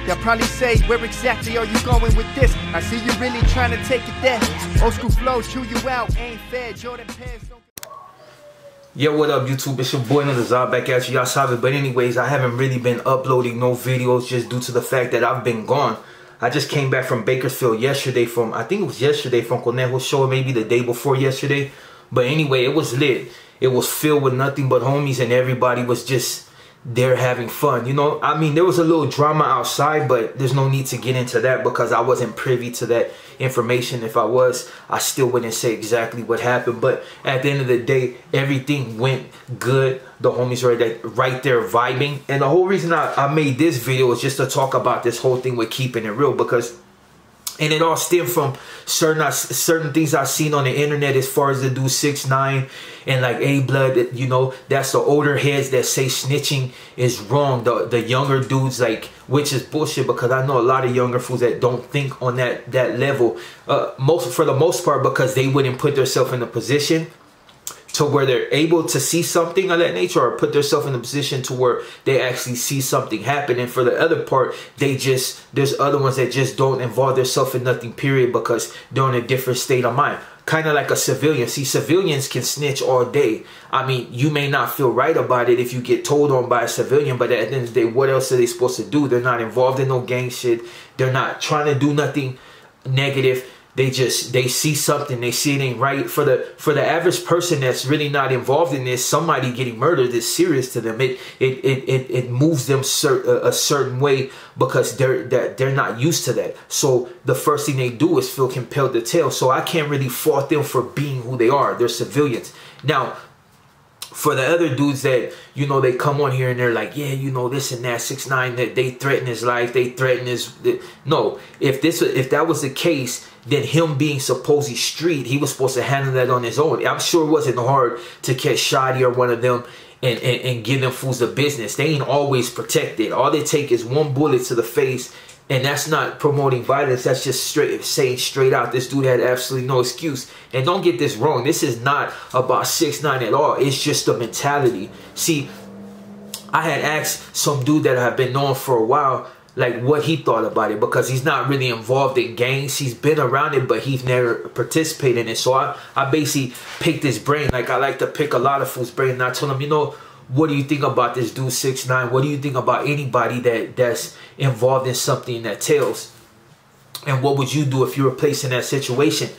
They'll probably say, where exactly are you going with this? I see you really trying to take it there. Old school flow, chew you out, ain't fair. Jordan pants don't... Yo, what up YouTube? It's your boy Nazar back at you, y'all saw it. But anyways, I haven't really been uploading no videos just due to the fact that I've been gone. I just came back from Bakersfield yesterday from, I think it was yesterday from Conejo's show, maybe the day before yesterday. But anyway, it was lit. It was filled with nothing but homies and everybody was just there having fun. You know, I mean, there was a little drama outside, but there's no need to get into that because I wasn't privy to that information. If I was, I still wouldn't say exactly what happened. But at the end of the day, everything went good. The homies were right there vibing. And the whole reason I made this video was just to talk about this whole thing with keeping it real, because and it all stemmed from certain things I've seen on the internet as far as the dude 6ix9ine and like A-Blood. You know, that's the older heads that say snitching is wrong. The younger dudes, like, which is bullshit, because I know a lot of younger fools that don't think on that level. For the most part, because they wouldn't put themselves in a position to where they're able to see something of that nature, or put themselves in a position to where they actually see something happen. And for the other part, there's other ones that just don't involve themselves in nothing, period, because they're in a different state of mind. Kind of like a civilian. See, civilians can snitch all day. I mean, you may not feel right about it if you get told on by a civilian, but at the end of the day, what else are they supposed to do? They're not involved in no gang shit. They're not trying to do nothing negative. They see something, they see it ain't right. For the average person that's really not involved in this, somebody getting murdered is serious to them. It moves them a certain way because they're not used to that. So the first thing they do is feel compelled to tell. So I can't really fault them for being who they are. They're civilians. Now, for the other dudes that, you know, they come on here and they're like, yeah, you know, this and that, 6ix9ine, that they threaten his life, they threaten his... No, if that was the case, then him being supposedly street, he was supposed to handle that on his own. I'm sure it wasn't hard to catch Shoddy or one of them and give them fools the business. They ain't always protected. All they take is one bullet to the face, and that's not promoting violence. That's just saying straight out, this dude had absolutely no excuse. And don't get this wrong. This is not about 6ix9ine at all. It's just the mentality. See, I had asked some dude that I've been knowing for a while, like, what he thought about it, because he's not really involved in gangs. He's been around it, but he's never participated in it. So I basically picked his brain. Like, I like to pick a lot of fools' brain. And I told him, you know, what do you think about this dude 6ix9ine? What do you think about anybody that's involved in something that tells? And what would you do if you were placed in that situation?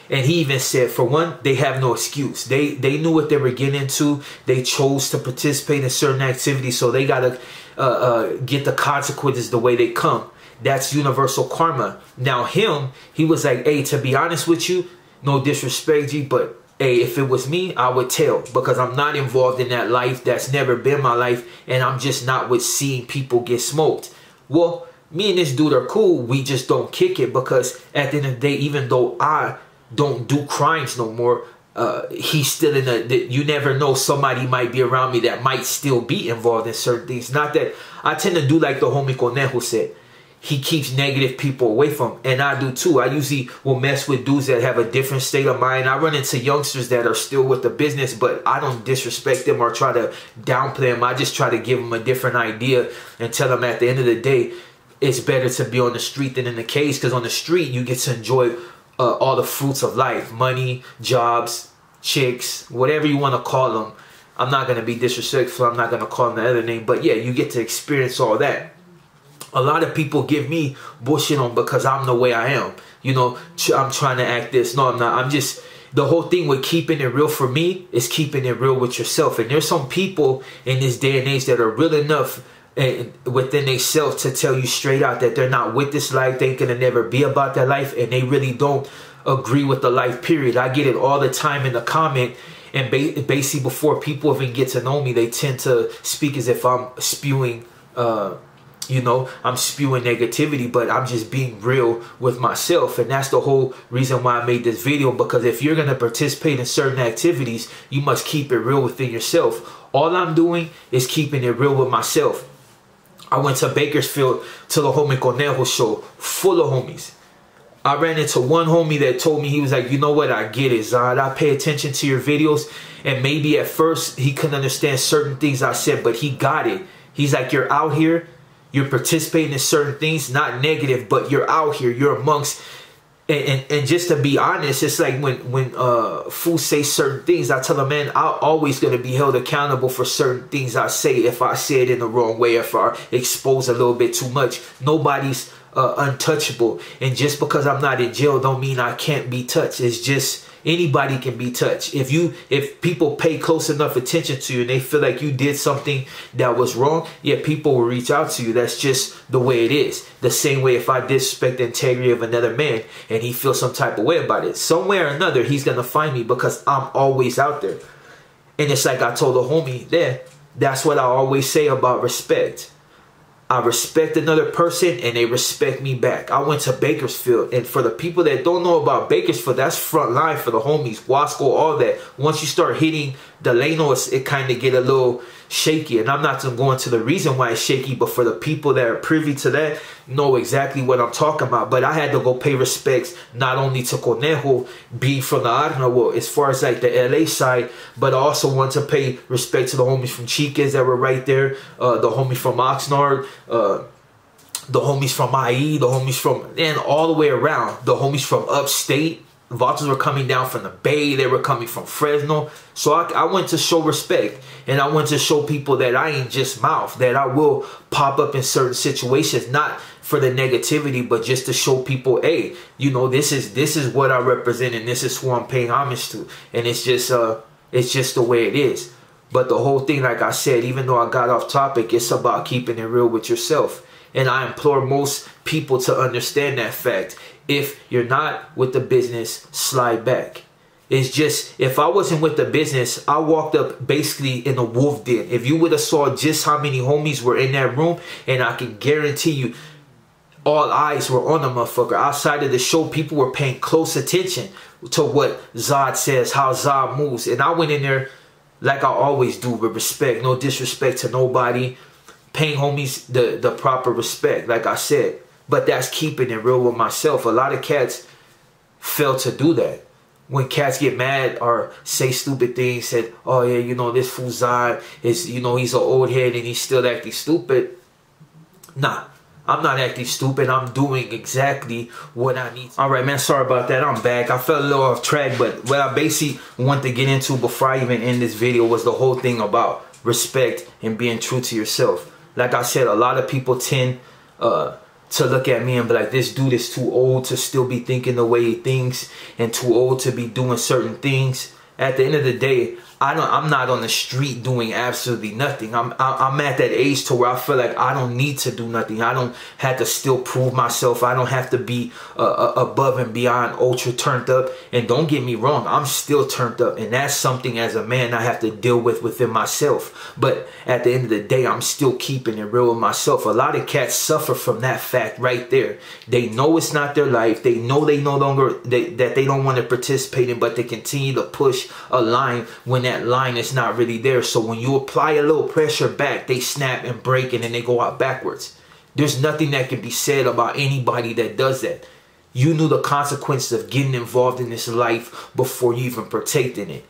And he even said, for one, they have no excuse. They knew what they were getting into. They chose to participate in certain activities, so they gotta get the consequences the way they come. That's universal karma. Now he was like, hey, to be honest with you, no disrespect, G, but hey, if it was me, I would tell, because I'm not involved in that life. That's never been my life, and I'm just not with seeing people get smoked. Well, me and this dude are cool. We just don't kick it, because at the end of the day, even though I don't do crimes no more, he's still in you never know, somebody might be around me that might still be involved in certain things. Not that I tend to do like the homie Conejo said. He keeps negative people away from him, and I do too. I usually will mess with dudes that have a different state of mind. I run into youngsters that are still with the business, but I don't disrespect them or try to downplay them. I just try to give them a different idea and tell them at the end of the day, it's better to be on the street than in the cage, because on the street you get to enjoy all the fruits of life: money, jobs, chicks, whatever you want to call them. I'm not going to be disrespectful. I'm not going to call them the other name, but yeah, you get to experience all that. A lot of people give me bullshit on because I'm the way I am. You know, I'm trying to act this. No, I'm not. I'm just, the whole thing with keeping it real for me is keeping it real with yourself. And there's some people in this day and age that are real enough within themselves to tell you straight out that they're not with this life. They ain't gonna never be about that life, and they really don't agree with the life, period. I get it all the time in the comment, and basically before people even get to know me, they tend to speak as if I'm spewing you know, I'm spewing negativity, but I'm just being real with myself. And that's the whole reason why I made this video, because if you're going to participate in certain activities, you must keep it real within yourself. All I'm doing is keeping it real with myself. I went to Bakersfield to the homie Conejo show, full of homies. I ran into one homie that told me, he was like, you know what, I get it, Zod. I pay attention to your videos. And maybe at first he couldn't understand certain things I said, but he got it. He's like, you're out here, You're participating in certain things, not negative, but you're out here, you're amongst. And just to be honest, it's like when fools say certain things, I tell them, man, I'm always going to be held accountable for certain things I say. If I say it in the wrong way, if I expose a little bit too much, nobody's untouchable. And just because I'm not in jail don't mean I can't be touched. It's just anybody can be touched. If people pay close enough attention to you and they feel like you did something that was wrong, yeah, people will reach out to you. That's just the way it is. The same way if I disrespect the integrity of another man and he feels some type of way about it, somewhere or another he's gonna find me because I'm always out there. And it's like I told a homie there, that's what I always say about respect. I respect another person and they respect me back. I went to Bakersfield, and for the people that don't know about Bakersfield, that's front line for the homies, Wasco, all that. Once you start hitting Delano, it kind of get a little shaky. And I'm not going to go into the reason why it's shaky, but for the people that are privy to that, know exactly what I'm talking about. But I had to go pay respects not only to Conejo, being from the Arnawo, as far as like the LA side, but I also want to pay respect to the homies from Chiques that were right there, the homies from Oxnard, the homies from IE, the homies from, and all the way around, the homies from upstate. Vatos were coming down from the Bay, they were coming from Fresno. So I went to show respect, and I went to show people that I ain't just mouth, that I will pop up in certain situations, not for the negativity, but just to show people, hey, you know, this is what I represent, and this is who I'm paying homage to. And it's just the way it is. But the whole thing, like I said, even though I got off topic, it's about keeping it real with yourself. And I implore most people to understand that fact. If you're not with the business, slide back. It's just, if I wasn't with the business, I walked up basically in a wolf den. If you would have saw just how many homies were in that room, and I can guarantee you, all eyes were on the motherfucker. Outside of the show, people were paying close attention to what Zod says, how Zod moves. And I went in there like I always do, with respect. No disrespect to nobody. Paying homies the proper respect, like I said. But that's keeping it real with myself. A lot of cats fail to do that. When cats get mad or say stupid things, said, oh yeah, you know, this fool Zod is, you know, he's an old head and he's still acting stupid. Nah, I'm not acting stupid. I'm doing exactly what I need to. All right, man, sorry about that. I'm back. I fell a little off track, but what I basically want to get into before I even end this video was the whole thing about respect and being true to yourself. Like I said, a lot of people tend to look at me and be like, this dude is too old to still be thinking the way he thinks and too old to be doing certain things. At the end of the day, I'm not on the street doing absolutely nothing. I'm at that age to where I feel like I don't need to do nothing. I don't have to still prove myself. I don't have to be above and beyond ultra turned up. And don't get me wrong, I'm still turned up, and that's something as a man I have to deal with within myself. But at the end of the day, I'm still keeping it real with myself. A lot of cats suffer from that fact right there. They know it's not their life. They know they no longer that they don't want to participate in, but they continue to push a line when that line is not really there. So when you apply a little pressure back, they snap and break, and then they go out backwards. There's nothing that can be said about anybody that does that. You knew the consequences of getting involved in this life before you even partake in it.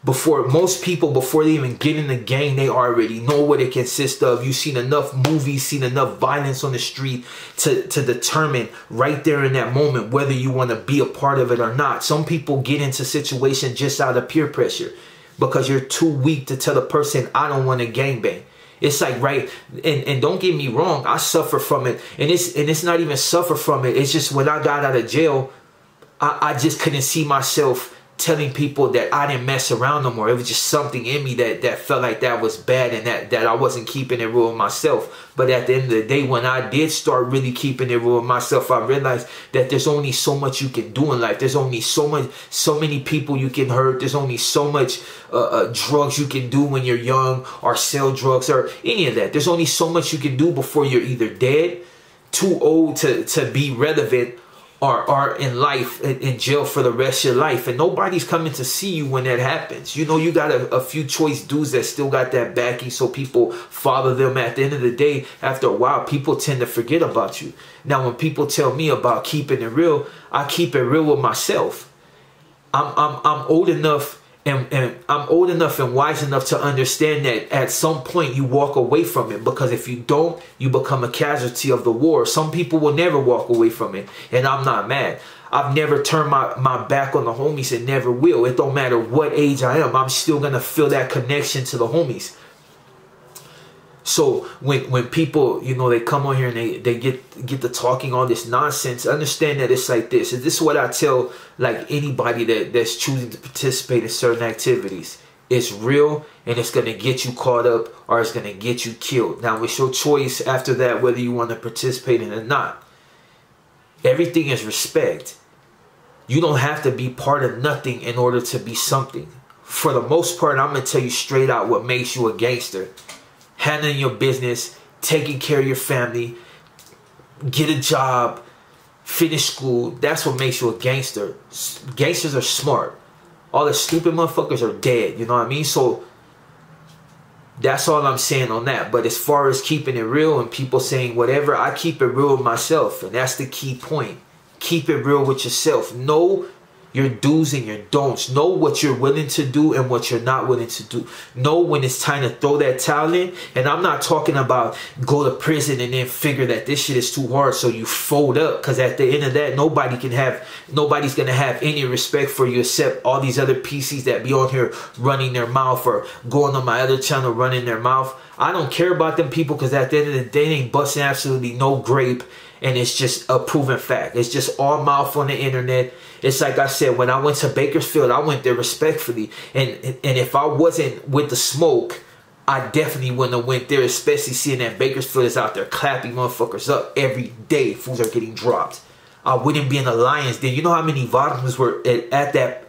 Most people, before they even get in the game, they already know what it consists of. You've seen enough movies, seen enough violence on the street to determine right there in that moment whether you want to be a part of it or not. Some people get into situations just out of peer pressure because you're too weak to tell a person, I don't want to gangbang. It's like, right, and don't get me wrong, I suffer from it, and it's not even suffer from it. It's just when I got out of jail, I just couldn't see myself telling people that I didn't mess around no more. It was just something in me that felt like that was bad, and that I wasn't keeping it real with myself. But at the end of the day, when I did start really keeping it real with myself, I realized that there's only so much you can do in life. There's only so many people you can hurt. There's only so much drugs you can do when you're young, or sell drugs, or any of that. There's only so much you can do before you're either dead, too old to be relevant, or are in life, in jail for the rest of your life. And nobody's coming to see you when that happens. You know, you got a few choice dudes that still got that backing, so people follow them. At the end of the day, after a while, people tend to forget about you. Now, when people tell me about keeping it real, I keep it real with myself. I'm old enough And I'm old enough and wise enough to understand that at some point you walk away from it, because if you don't, you become a casualty of the war. Some people will never walk away from it, and I'm not mad. I've never turned my back on the homies and never will. It don't matter what age I am, I'm still gonna feel that connection to the homies. So when people, you know, they come on here and they get to talking all this nonsense, understand that it's like this. And this is what I tell like anybody that's choosing to participate in certain activities. It's real, and it's going to get you caught up, or it's going to get you killed. Now, it's your choice after that whether you want to participate in it or not. Everything is respect. You don't have to be part of nothing in order to be something. For the most part, I'm going to tell you straight out what makes you a gangster. Handling your business, taking care of your family, get a job, finish school. That's what makes you a gangster. Gangsters are smart. All the stupid motherfuckers are dead. You know what I mean? So that's all I'm saying on that. But as far as keeping it real and people saying whatever, I keep it real with myself. And that's the key point. Keep it real with yourself. Know your do's and your don'ts. Know what you're willing to do and what you're not willing to do. Know when it's time to throw that towel in. And I'm not talking about go to prison and then figure that this shit is too hard so you fold up. Because at the end of that, nobody's going to have any respect for you except all these other PCs that be on here running their mouth, or going on my other channel running their mouth. I don't care about them people, because at the end of the day, they ain't busting absolutely no grape. And it's just a proven fact. It's just all mouth on the internet. It's like I said, when I went to Bakersfield, I went there respectfully. And if I wasn't with the smoke, I definitely wouldn't have went there, especially seeing that Bakersfield is out there clapping motherfuckers up every day. Fools are getting dropped. I wouldn't be in the Lions Den. You know how many volumes were at that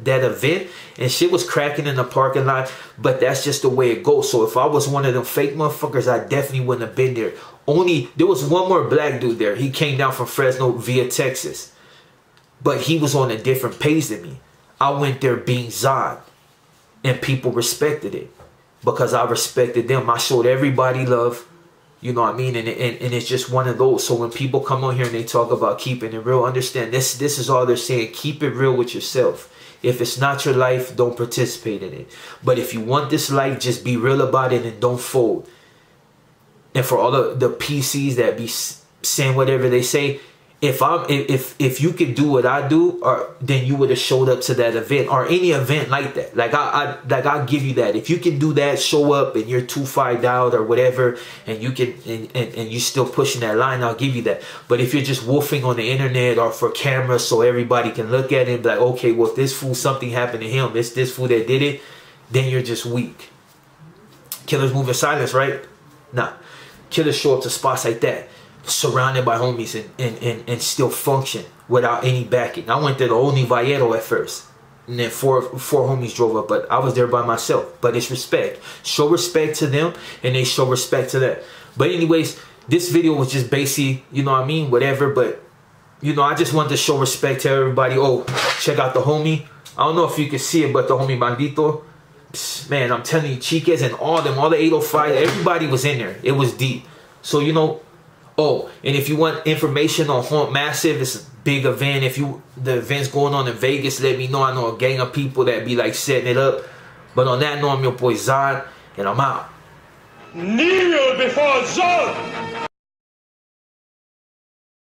event? And shit was cracking in the parking lot. But that's just the way it goes. So if I was one of them fake motherfuckers, I definitely wouldn't have been there. There was one more black dude there. He came down from Fresno via Texas. But he was on a different page than me. I went there being Zod. And people respected it. Because I respected them. I showed everybody love. You know what I mean? And it's just one of those. So when people come on here and they talk about keeping it real, understand this is all they're saying. Keep it real with yourself. If it's not your life, don't participate in it. But if you want this life, just be real about it and don't fold. And for all the PCs that be saying whatever they say, if you could do what I do, then you would have showed up to that event or any event like that. Like I'll give you that. If you can do that, show up, and you're too far out or whatever, and you can and you still pushing that line, I'll give you that. But if you're just wolfing on the internet or for camera so everybody can look at it and be like, okay, well, if this fool, something happened to him, it's this fool that did it, then you're just weak. Killers move in silence, right? Nah. Killers show up to spots like that, surrounded by homies, and still function without any backing. I went there to Oni Vallero at first, and then four homies drove up, but I was there by myself. But it's respect. Show respect to them, and they show respect to that. But anyways, this video was just basically, you know what I mean, whatever. But you know, I just wanted to show respect to everybody. Oh, check out the homie. I don't know if you can see it, but the homie Bandito, man, I'm telling you, Chiques and all them, all the 805, everybody was in there. It was deep. So, you know, oh, and if you want information on Haunt Massive, it's a big event. If the event's going on in Vegas, let me know. I know a gang of people that be like setting it up. But on that note, I'm your boy Zod, and I'm out. Kneel before Zod!